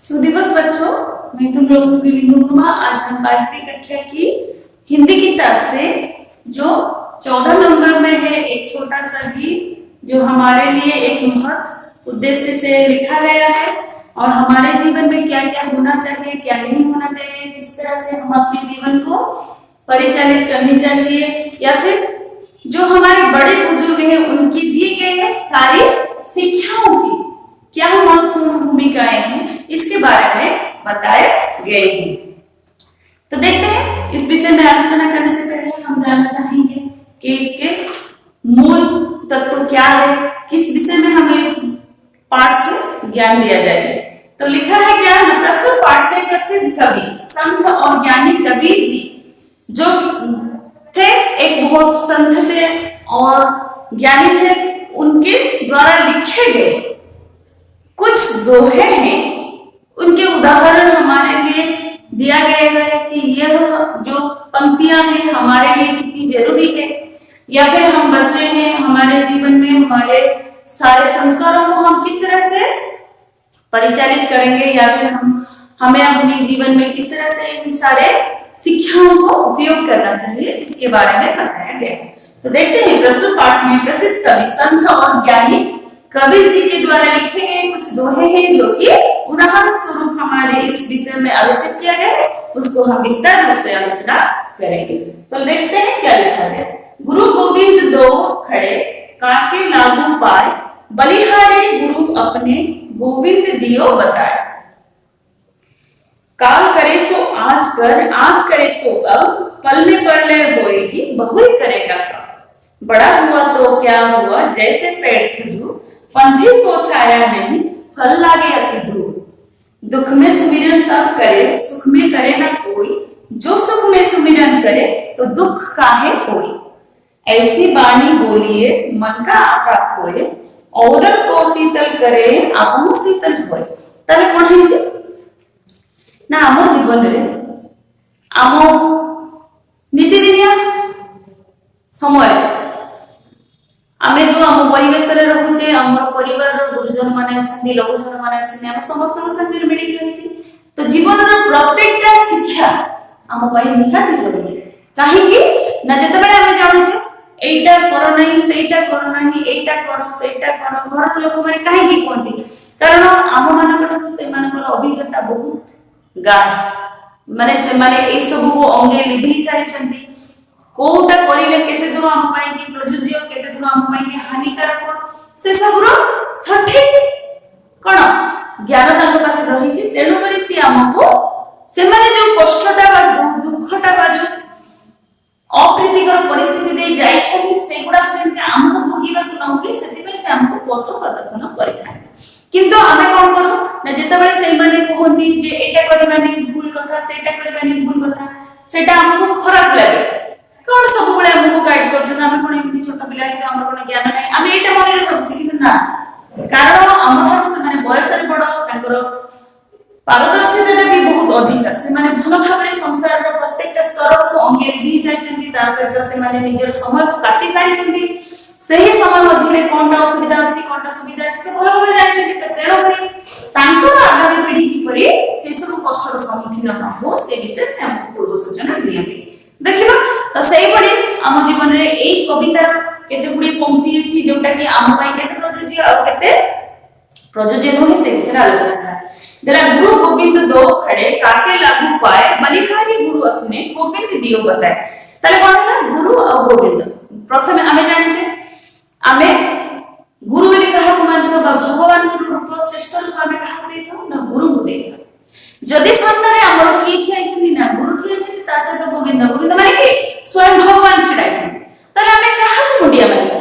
सुदिवस बच्चों, मैं तुम लोगों की विनुमा। आज हम 5वीं कक्षा की हिंदी किताब से जो 14 नंबर में है एक छोटा सा गीत जो हमारे लिए एक महत्व उद्देश्य से लिखा गया है और हमारे जीवन में क्या क्या होना चाहिए, क्या नहीं होना चाहिए, किस तरह से हम अपने जीवन को परिचालित करनी चाहिए या फिर जो हमारे बड़े बुजुर्ग हैं उनकी दी गई है सारी शिक्षाओं की क्या महत्वपूर्ण भूमिकाएं हैं, इसके बारे में बताए गए हैं। तो देखते हैं, इस विषय में आलोचना करने से पहले हम जानना चाहेंगे कि इसके मूल तत्व क्या है, किस विषय में हमें इस पाठ से ज्ञान दिया जाएगा। तो लिखा है ज्ञान प्रस्तुत पाठ में प्रसिद्ध कवि संत और ज्ञानी कबीर जी जो थे, एक बहुत संत थे और ज्ञानी थे, उनके द्वारा लिखे गए कुछ दोहे हैं, उनके उदाहरण हमारे लिए दिया गया है कि यह जो पंक्तियां हैं हमारे लिए कितनी जरूरी है, या फिर हम बच्चे हैं, हमारे जीवन में हमारे सारे संस्कारों को हम किस तरह से परिचालित करेंगे या फिर हमें अपने जीवन में किस तरह से इन सारे शिक्षाओं को उपयोग करना चाहिए, इसके बारे में बताया गया है। तो देखते हैं, प्रस्तुत पाठ में प्रसिद्ध कवि संत और ज्ञानी कबीर जी के द्वारा लिखे गए कुछ दोहे हैं जो कि उदाहरण स्वरूप हमारे इस विषय में आलोचित किया गया है, उसको हम विस्तार रूप से आलोचना करेंगे। तो देखते हैं क्या लिखा गया। गुरु गोविंद दो खड़े काके लागू पाए, बलिहारी गुरु अपने गोविंद दियो बताए। काल करे सो आज कर, आज करे सो अब, पल में प्रलय होएगी बहु करेगा काम। बड़ा हुआ तो क्या हुआ जैसे पेड़ खजूर, पंथी को छाया नहीं फल लागे अति दूर। दुख में सुमिरन सब करे, सुख में करे न कोई, जो सुख में सुमिरन करे तो दुख काहे होई। ऐसी बाणी बोलिए मन का आता खोए, और को शीतल करे आपो शीतल होए। ताले कोन है जे ना आमो जीवन रे आमो नीतिदिनिया समय आमे जो आम परिवेश रे रहुचे, हमर परिवार रो गुरुजन माने अछंती, लघुजन माने अछंती, हम समस्त संगे मिली रहिछि। तो जीवन रो प्रत्येकटा शिक्षा आम पई निहाती जरूरी। काहे कि ना जतबेले हम जानु छे एटा करो नहीं, सेटा करो नहीं, एटा करो सेटा करो, घर लोक माने काहे कि कोंती, कारण आम मानकटा से मानकर अभिज्ञता बहुत गाढ़, माने से माने ए सब को अंगे लिभि सारी छंती। कोटा करिले केते दूर हम पाई कि प्रयोज्य, केते दूर हम पाई कि हानिकारक, से सब रो सठिक कोन ज्ञान तांग पाखे रहिछि। तेनु करी सी हमको से माने जो कष्टटा बा दुखटा बा जो अप्रीतिकर परिस्थिति दे जाई छथि, सेगुडा जेंति हमको भोगिबा को नहुकी, सेति से हमको पथ प्रदर्शन करिथाय। किंतु हमें कोन करू ना जेतबेले से माने कहंती जे एटा करबानी भूल कथा, सेटा करबानी भूल कथा, सेटा हमको खराब लागे। कोन सब बळे हमको गाइड करछ, हम कोन एमति छोटा पिला है, हमर कोन ज्ञान नै, हम एटा मने रखछि किंतु ना, कारण हमर से माने बयस रे बड़, तांकर पारदर्शिता भी बहुत अधिक, से माने भलो भाबरे संसार रो प्रत्येक स्तर को अंगे भी जाइछन्ती, ता सहित से माने निजर समय को काटी सारी छन्ती। सही समय मध्य रे कोनटा असुविधा अछि, कोनटा सुविधा अछि, से भलो भाबरे जाइछन्ती। त तेनो करी तांकर आगामी पीढ़ी की परि से सब कष्ट रो सम्मुखीन न हो, से विषय से हमको पूर्व सूचना दियंती। देखिबा तो सही पड़ी हम जीवन रे एई कविता केते गुडी पंक्ति अछि जोटा कि हम पई केते प्रयोज्य और केते प्रयोज्य नोही, से विषय आलोचना करा। देला गुरु गोविंद दो खड़े काके लागू पाए, बलिहारी गुरु अपने गोविंद दियो बताए। ताले कोन है गुरु और गोविंद। प्रथमे हमें जानि छे आमे गुरु बोली कहा को मानथो बा भगवान के रूप श्रेष्ठ रूप हमें कहा को देथो ना गुरु को देथो। जदि सामने रे हमर की ठिया छथि ना गुरु ठिया छथि, ता सहित गोविंद, गोविंद माने के स्वयं भगवान छिड़ाई छथि, ताले हमें कहा को मुंडिया मारिबा।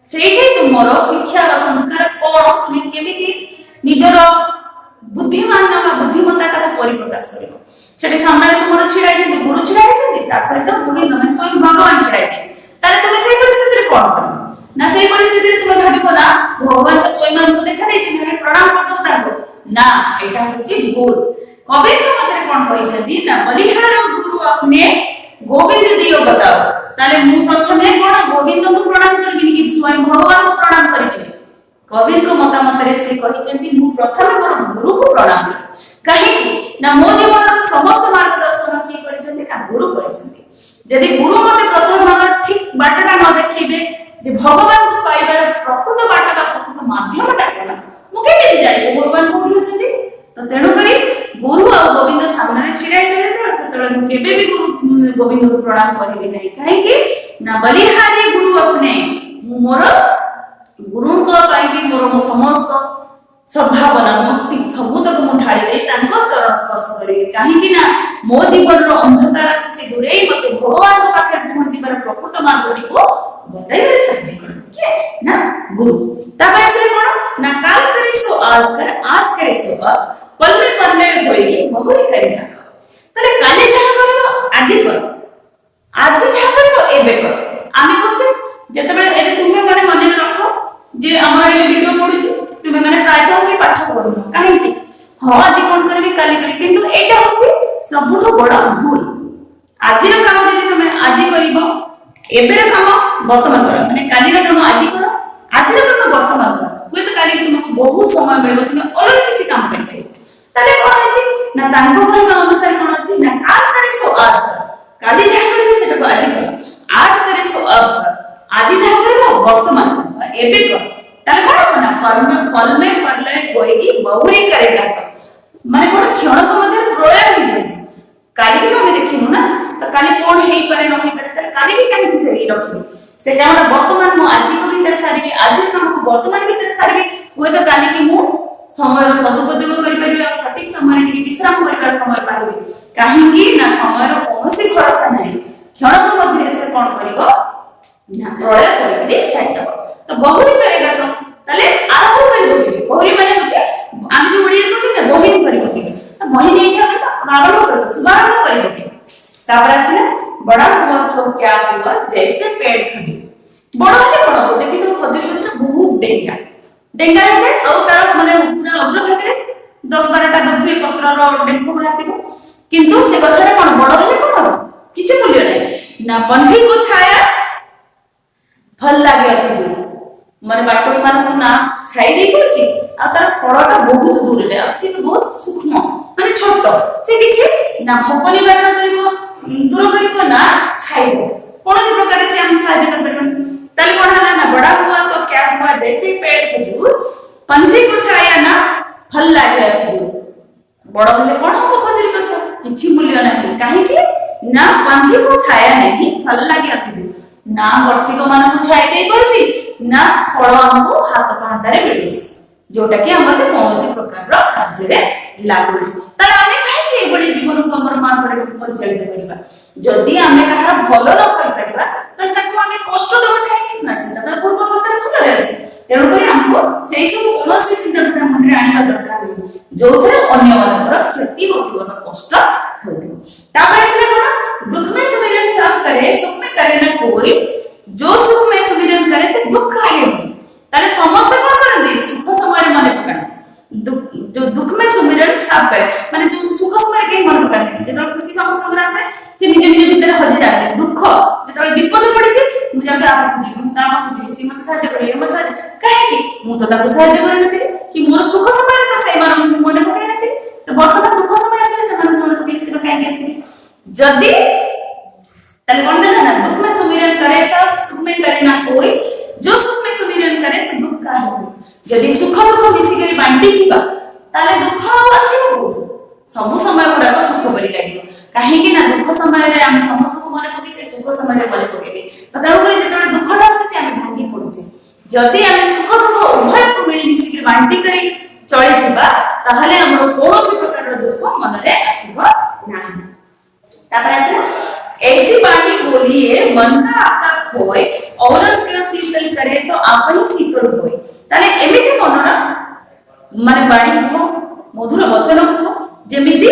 सेठी तुमरो शिक्षा व संस्कार कोन तुमे केमिति निजर बुद्धिमान नाम बुद्धिमत्ता को परिप्रकाश करिवो। सेठी सामने रे तुमरो छिड़ाई छथि, गुरु छिड़ाई छथि, ता सहित गोविंद माने स्वयं भगवान छिड़ाई छथि, ताले तुमे सेही परिस्थिति रे कोन करबो ना, सेही परिस्थिति रे तुमे भाबिबो ना भगवान तो स्वयं हमको देखा दै छथि, हमें प्रणाम करतो ताको ना, एटा होछि भूल। कवि के मतरे कोन कहि छथि ना बलिहार गुरु अपने गोविंद दियो बताओ। ताले मु प्रथमे कोन गोविंद को प्रणाम करबिनी कि स्वयं भगवान को प्रणाम करबिनी। कवि को मतामत रे से कहि छथि मु प्रथमे मोर गुरु को प्रणाम करी। कहीं ना मो जीवन समस्त मार्गदर्शन किए करिसेंती ना गुरु करिसेंती यदि गुरु मते प्रथम ठीक बाटटा न देखैबे जे भगवान को पाइबार प्रकृत बाटटा प्रकृत माध्यमटा कोन मु केते जानि भगवान कोठी अछंती तो तेणु करी गुरु आ गोविंद सामने छिड़ाई देले तो सेतले मु केबे भी गुरु गोविंद को प्रणाम करिबे नहीं काहे कि ना बलिहारी गुरु अपने मोर गुरु को पाइकी मोर समस्त सद्भावना भक्ति सबुतक मु ढाली दे तांको चरण स्पर्श करिबे काहे कि ना मो जीवन रो अंधकार को से दूरे मते भगवान को पाखे पहुंची पर प्रकृत मार्गटी को बताइबे साध्य कर के ना गुरु तापर से कोन ना काल करे सो आज करे सो अब पल में परले होएगी बहुरी करेगा तले काले जहा करबो आज कर आज जहा करबो एबे कर आमी कहछे जेतबे एले तुमे माने मने रखो जे हमरा ए वीडियो पढुची तुमे माने प्रायतः के पाठ पढुनो काहे कि हां आज कोन करबी काली करबी किंतु एटा होची सबुठो बडा भूल आज रो काम जदी तुमे आज करिबो एबे रो काम वर्तमान कर माने काली रो काम आज करो आज रो काम वर्तमान कर कोई तो काली तुमको बहुत समय मिलबो तुमे अलग किछि काम करबे ताले कोन अछि ना तांको कहबा अनुसार कोन अछि ना काल करे सो आज काली जहा करबे सेटा आज कर आज करे सो अब आज जहा करबो वर्तमान कर एबे कर ताले कोन ना पल में परलय होएगी बहुरी करेगा माने कोन क्षण को मध्य प्रलय हो जाय काली के तो हम देखिनु ना तो काली कोन हेई पारे न हेई पारे ताले काली के काहे कि से रखबे से हमरा वर्तमान मु आज को भीतर सारिबे आज काम को वर्तमान भीतर सारिबे होय तो काली के मु समय सदुपयोग करि परिबे और सठिक समय के विश्राम करिवार समय पाइबे काहे कि ना समय रो कोनोसी भरोसा नाही क्षण को मध्य से कोन करिवो ना प्रलय करिके छाइतबो तो बहुरी करेगा तो तले आरंभ करिवो कि बहुरी माने होचे आमी जो उड़ी कहछी ना बहिनी करिवो कि तो बहिनी एठा तो आरंभ करिवो शुभारंभ करिवो कि तापर आसे बड़ा हुआ तो क्या हुआ जैसे पेड़ खजूर बड़ा है बड़ा देखि तो खजूर गछ बहुत डेंगा है और तार माने पूरा अग्र भाग रे 10-12 टा बधुए पत्र रो डेंगू बाहतिबो किंतु से गछरे कोन बड़ हेले कोन किछि मूल्य नै ना पंथी को छाया फल लागे अति दूर माने बाटोई मान को ना छाई दे पड़छि आ तार फळटा बहुत दूर रे अछि तो बहुत सूक्ष्म माने छोट से किछि ना भोक निवारण करिवो दूर करिवो ना छाई दो कोन से प्रकार से हम सहायता कर परबो तले कोन हला ना बड़ा हुआ तो क्या हुआ जैसे पेड़ खजूर पंथी को छाया ना फल लागे अति दूर बड़ हेले कोन हो खजूर गछ किछि मूल्य नाही काहे कि ना पंथी को छाया नहीं फल लागे अति दूर ना वर्तिक मान को छाई दे परछि ना फल हमको हाथ पांतारे मिलुछि जोटा कि हमर से कोनोसी प्रकार रो कार्य रे लागु तले आमे काहे कि एबडी जीवन को हमर मान करे परिचालित करिबा जदी आमे कहार भलो न कर परिबा त ताको आमे कष्ट देबा काहे ना सिना त पूर्व अवस्था भलो रे अछि तेणु करी हमको सेही सब कोनोसी चिंताधारा मन रे आनिबा दरकार नै जोथरे अन्य मानकर क्षति होतिबो न कष्ट होतिबो तापर असले कोन दुख में सुमिरन सब करे सुख में करे न कोई जो सुख में सुमिरन करे ते दुख है ताले समस्त कोन करंदी सुख समय माने पकान जो दुख में सुमिरन सब करे माने जो सुख समय के मन पकान जेतो खुशी समस्त घर आसे कि निज निज भीतर हजि जाते दुख जेतो विपद पड़े जे मु जा जा जीवन ता मु जी मत सहायता करिए मत सहायता काहे कि मु तो ताको सहायता करे नथि कि मोर सुख समय त से मन मन पकाय नथि तो वर्तमान दुख समय आसे से मन पकाय से काहे के आसे जदी तले कोन देला ना दुख में सुमिरन करे सब सुख में करे ना कोई जो सुख में सुमिरन करे तो दुख का हो जदी सुख दुख मिसी करी बांटी थिबा ताले दुख आसीबो सब समय गुडा को सुख परि लागिबो काहे कि ना दुख समय रे हम समस्त को मन पके सुख समय रे मन पकेबे तो तेणु करी जेतले दुखटा आसे हम भांगी पडुचे जदी हम सुख दुख उभय को मिली मिसी करी बांटी करी चली थिबा ताहले हमर कोनोसी प्रकार रो दुख मन रे आसीबो नाही तापर आसे ऐसी बाणी बोलिए मन का आपका खोए और प्रिय शीतल करे तो आप ही शीतल होए ताले एमिति मनरा माने बाणी को मधुर वचन को जेमिति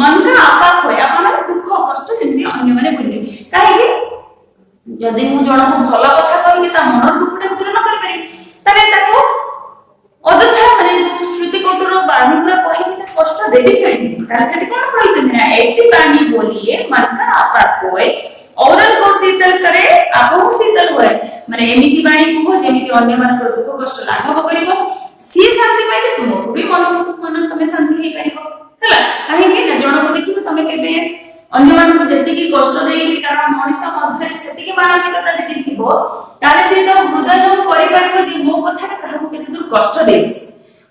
मन का आपा खोए आपन दुख कष्ट जेमिति अन्य माने बोलिबे काहे कि जदी मु जण को भलो कथा कहिबे ता मनर दुखटा दूर न कर पारि ताले ताको अଯଥା माने श्रुति कोटुर बाणी गुडा कहिबे ता कष्ट देबे कहि ताले सेठी कोन कहि ना ऐसी बाणी बोलिए मन का आपा खोए औरन को शीतल करे आपो शीतल होए माने एमिति बाणी को जेमिति अन्य मान को दुख कष्ट लाघव करिवो सी शांति पाइले तुमको भी मन तमे शांति हे परिबो हला अन्य मानक जेतिकी कष्ट देई कारण मनुष्य मध्य सेतिकी मानसिकता जदि थिबो ताले से तो हृदय करि परबो जे मो कथा काहा को केते दूर कष्ट देछि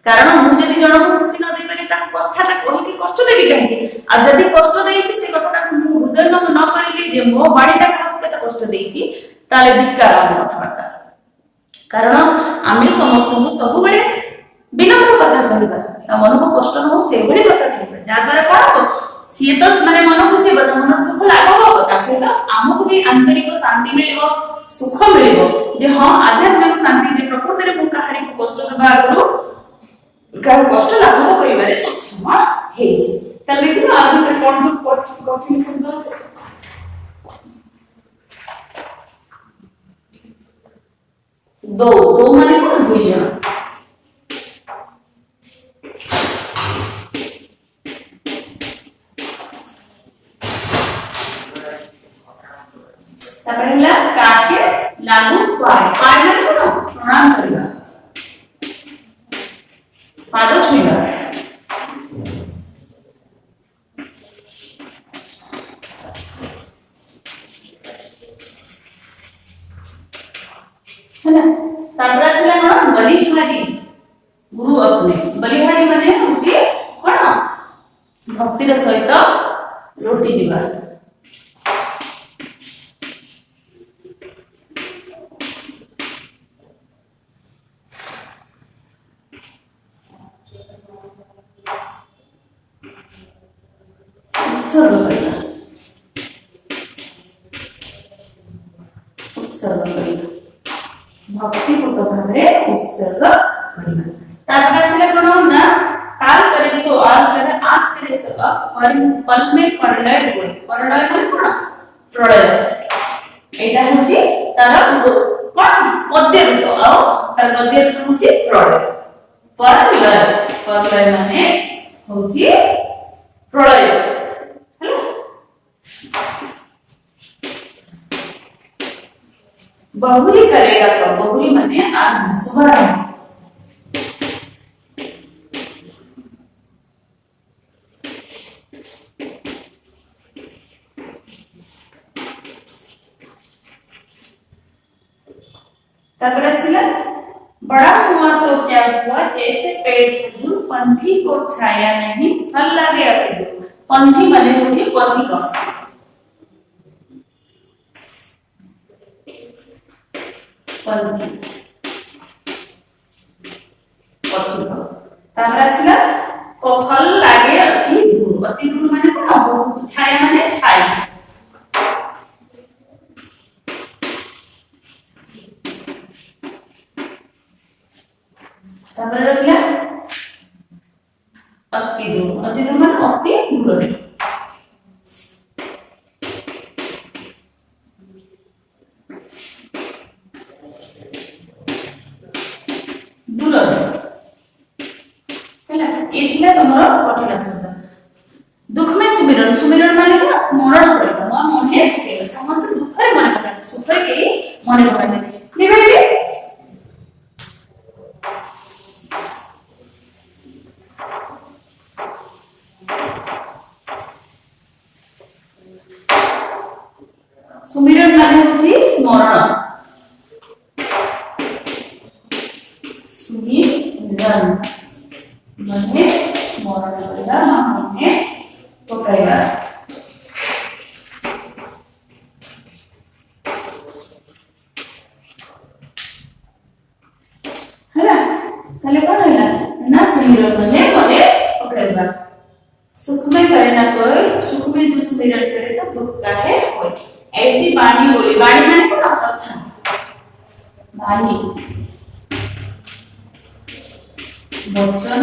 कारण मु जदि जण को खुशी न दे पारि ता कष्टटा कहि के कष्ट देबी काहे आ जदि कष्ट देछि से कथाटा मु हृदय न करिले जे मो बाडीटा काहा को केते कष्ट देछि ताले धिक्कार हम कथाबार्ता कारण आमे समस्त को सब बेले विनम्र कथा कहबा ता मन को कष्ट न हो से बड़ी कथा कहबा जा द्वारा कोन हो सी तो माने मन खुशी बता मन दुख लागो बता से तो हमको भी आंतरिक शांति मिलिबो सुख मिलिबो जे हां आध्यात्मिक शांति जे प्रकृति रे मु कहारी को कष्ट दबा करू का कष्ट लाभो परिवार सक्षम हेछि तले कि आदि पे कोन जो कठिन शब्द अछि दो दो माने कोन दुई जण पहला काके लागू पाए पाए माने कोन प्रणाम करबा पाद छुइबा है ना तापर आसला कोन बलिहारी गुरु अपने बलिहारी माने होची कोन भक्ति रे सहित लोटी जीवा भक्ति पूर्ण भाव उत्सर्ग तापर आसले कोन ना काल करे सो आज करे सो पल में प्रलय होय प्रलय माने कोन प्रलय एटा होची तार कोन पद्य रूप आ तार गद्य रूप होची प्रलय प्रलय माने होची प्रलय बहुरी करेगा तो बहुरी माने आरंभ शुभारंभ तब रसिला बड़ा हुआ तो क्या हुआ जैसे पेड़ खजूर पंथी को छाया नहीं फल लागे अति दूर पंथी माने होची पथिक पंथी पथिक तापर आसला तो फल लागे अति दूर माने कोन छाया माने छाई तापर रखला अति दूर माने अति दूर रे कठिन शब्द दुख में सुमिरन सुमिरन माने को स्मरण करबा मने पकेबा समस्त दुख रे मन पकाते सुख के मने पकाते निबे सुमिरन माने होची स्मरण सुमिरन माने स्मरण करबा मने पकाइबा हैला ताले कोन हैला ना सुमिरन माने मने पकाइबा सुख में करे ना कोई सुख में जो सुमिरन करे तो दुख का है कोई ऐसी वाणी बोली वाणी माने कोन कथा वाणी वचन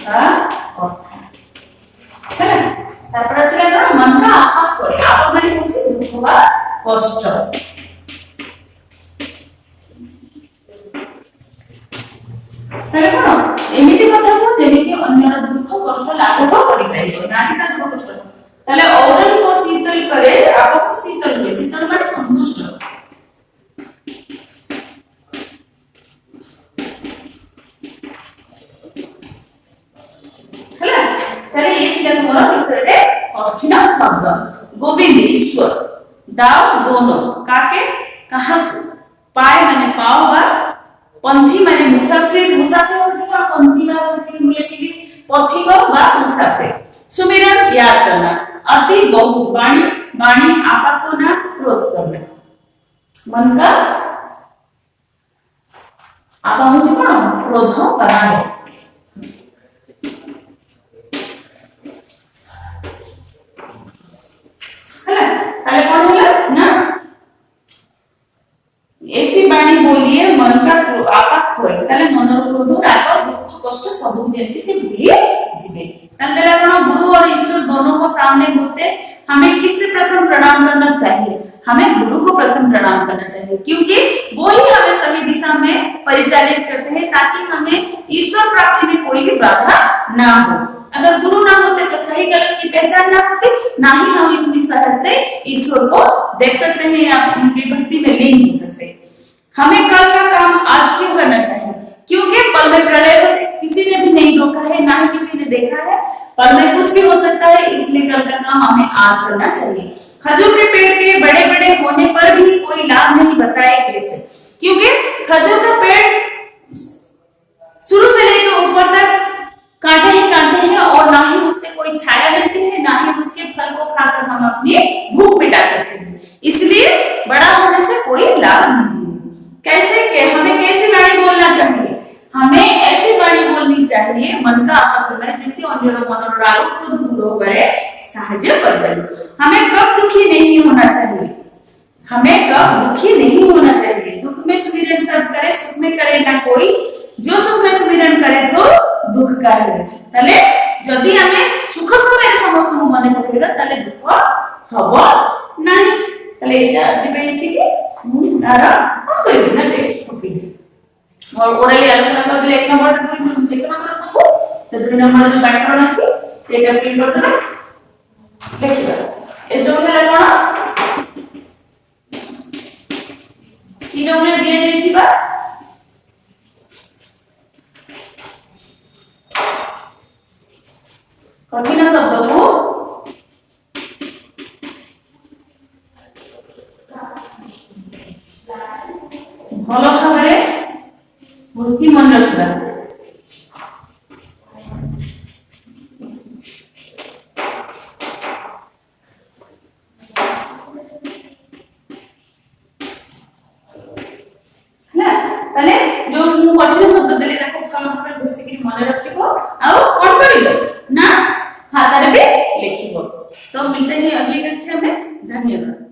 का कथा है तापर आसला कोन मन का आपा करे आपा माने होची दुख बा कष्ट ताले कोन एमिति कथा को जेमिति अन्य दुख कष्ट लाघव करि पाइबो नानी का दुख कष्ट ताले औरन को शीतल करे आपा को शीतल हुए शीतल माने संतुष्ट हला ताले ये किला मोर विषय रे कठिन शब्द गोविंद ईश्वर दाव दोनों काके कहा पाए माने पाओ बा पंथी माने मुसाफिर मुसाफिर होछि बा पंथी बा होछि बोले कि पथिक बा मुसाफिर सुमिरन याद करना अति बहुत वाणी वाणी आपा को ना क्रोध करना मन का आपा होछि कोन क्रोध कराने ताले कौन होला ना ऐसी वाणी बोलिए मन का आपा खोए ताले मन क्रोध राग दुख कष्ट सब जेंति से भूलिए जिबे ताले कौन गुरु और ईश्वर दोनों को सामने होते हमें किससे प्रथम प्रणाम करना चाहिए हमें गुरु को प्रथम प्रणाम करना चाहिए क्योंकि वो ही हमें सही दिशा में परिचालित करते हैं ताकि हमें ईश्वर प्राप्ति में कोई भी बाधा ना हो अगर गुरु ना होते तो सही गलत की पहचान ना होती ना ही हम इतनी सहज से ईश्वर को देख सकते हैं या उनकी भक्ति में लीन हो सकते हमें कल का काम आज क्यों करना चाहिए क्योंकि पल में प्रलय होते किसी ने भी नहीं रोका है ना ही किसी ने देखा है पल में कुछ भी हो सकता है इसलिए कल का काम हमें आज करना चाहिए खजूर के पेड़ के बड़े बड़े होने पर भी कोई लाभ नहीं बताए कैसे क्योंकि खजूर का पेड़ शुरू से लेकर ऊपर तक कांटे ही कांटे हैं और ना ही उससे कोई छाया मिलती है ना ही उसके फल को खाकर हम अपनी भूख मिटा सकते हैं इसलिए बड़ा होने से कोई लाभ नहीं कैसे के हमें कैसी वाणी बोलना चाहिए हमें ऐसी वाणी बोलनी चाहिए मन का आपा करे जेते अन्यर मनर राग क्रोध दूर करे साहाय्य करबे हमें कब दुखी नहीं होना चाहिए हमें कब दुखी नहीं होना चाहिए दुख में सुमिरन सब करे सुख में करे ना कोई जो सुख में सुमिरन करे तो दुख का है तले जदी हमें सुख समय समस्त मने पकेबा तले दुख हबो नहीं तले एटा जिबे कि मुनारा कोई ना टेक्स्ट पकेबे और ओरली आलोचना कर दिले 1 नंबर 2 नंबर 1 नंबर सबको तो 2 नंबर जो बैकग्राउंड अछि सेटा क्लिक कर देबा देखिबा एसडब्ल्यू रे कोन सीडब्ल्यू दिए देखिबा कठिन शब्द को भलो भाबरे बुझी मन रखिबा ना तले जो मु कठिन शब्द देले ताको भलो भाबरे बुझी कि मन रखिबो आ कोन करिलो ना खातारे भी लिखिबो तो मिलते हैं अगली कक्षा में धन्यवाद।